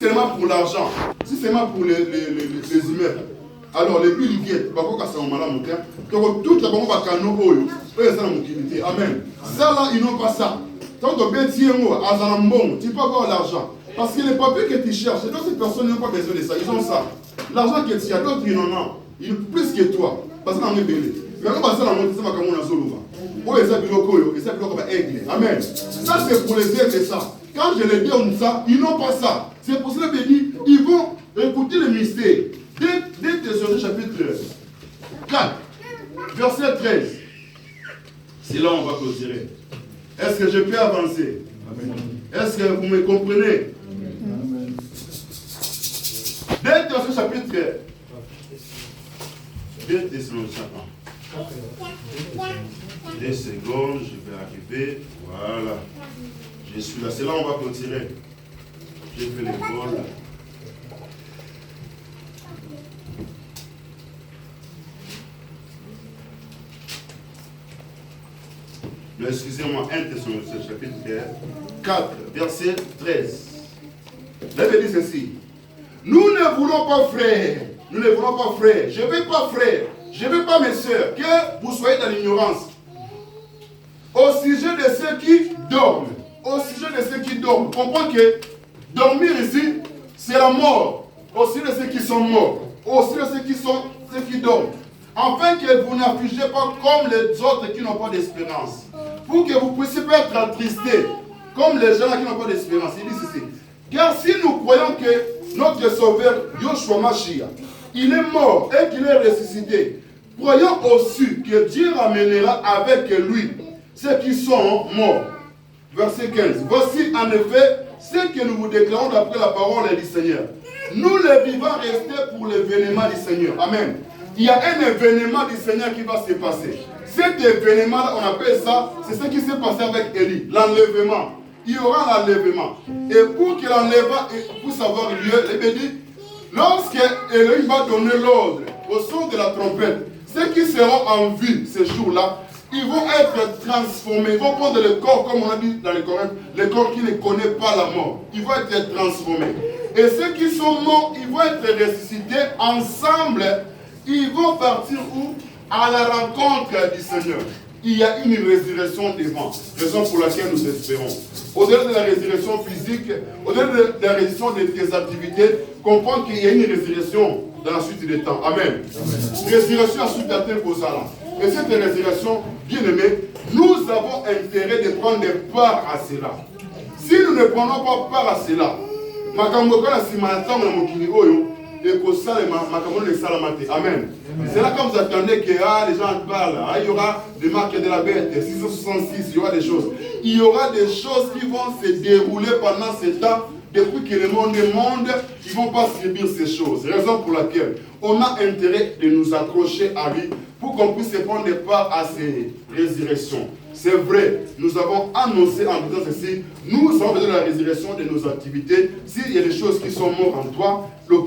seulement pour l'argent, si seulement pour les immeubles, alors les Bill Gates, toute la banque va canot, amen. Ça là, ils n'ont pas ça. Tant que bien tu peux avoir l'argent. Parce que les papiers que tu cherches, d'autres personnes n'ont pas besoin de ça, ils ont ça. L'argent que tu as, d'autres ils en ont. Ils ont plus que toi. Parce que c'est belé. Mais quand on va monter, ça va comme on a solo. Amen. Ça c'est pour les aides de ça. Quand je les donne ça, ils n'ont pas ça. C'est pour cela que je dis, ils vont écouter le mystère. Dès Thessaloniciens chapitre 4, verset 13. C'est là où on va clôturer. Est-ce que je peux avancer? Est-ce que vous me comprenez? Amen. Dès Thessaloniciens chapitre 2 Thessaloniciens 1. 2 secondes, je vais arriver. Voilà. Je suis là. C'est là où on va clôturer. J'ai fait l'école. Excusez-moi, 1 Thessaloniciens chapitre 4, verset 13. La Bible dit ceci. Nous ne voulons pas, frères, je ne veux pas, frères, je ne veux pas, mes sœurs, que vous soyez dans l'ignorance. Au sujet de ceux qui dorment. Comprends que dormir ici, c'est la mort. Au sujet de ceux qui sont morts. Au sujet de ceux qui dorment. Afin que vous n'affligez pas comme les autres qui n'ont pas d'espérance. Pour que vous puissiez pas être attristés comme les gens qui n'ont pas d'espérance. Il dit ceci. Car si nous croyons que notre Sauveur, Yoshua Mashiach, il est mort et qu'il est ressuscité, croyons aussi que Dieu ramènera avec lui ceux qui sont morts. Verset 15. Voici en effet ce que nous vous déclarons d'après la parole du Seigneur. Nous les vivants restés pour l'événement du Seigneur. Amen. Il y a un événement du Seigneur qui va se passer. Cet événement-là, on appelle ça, c'est ce qui s'est passé avec Élie, l'enlèvement. Il y aura l'enlèvement. Et pour que l'enlèvement puisse avoir lieu, il dit, lorsque Élie va donner l'ordre au son de la trompette, ceux qui seront en vie ce jour-là, ils vont être transformés. Ils vont prendre le corps, comme on a dit dans les Corinthiens, le corps qui ne connaît pas la mort. Ils vont être transformés. Et ceux qui sont morts, ils vont être ressuscités ensemble. Ils vont partir où? À la rencontre du Seigneur. Il y a une résurrection devant. Raison pour laquelle nous espérons. Au-delà de la résurrection physique, au-delà de la résurrection de tes activités, comprends qu'il y a une résurrection dans la suite des temps. Amen. Résurrection à suite à tel Kosala. Et cette résurrection, bien aimé, nous avons intérêt de prendre part à cela. Si nous ne prenons pas part à cela, amen. C'est là quand vous attendez que les gens parlent, il y aura des marques de la bête, 666, il y aura des choses. Il y aura des choses qui vont se dérouler pendant ce temps. Depuis que le monde est monde, ils ne vont pas subir ces choses. Raison pour laquelle on a intérêt de nous accrocher à lui pour qu'on puisse prendre part à ces résurrections. C'est vrai, nous avons annoncé en disant ceci, nous avons besoin de la résurrection de nos activités. S'il y a des choses qui sont mortes en toi, le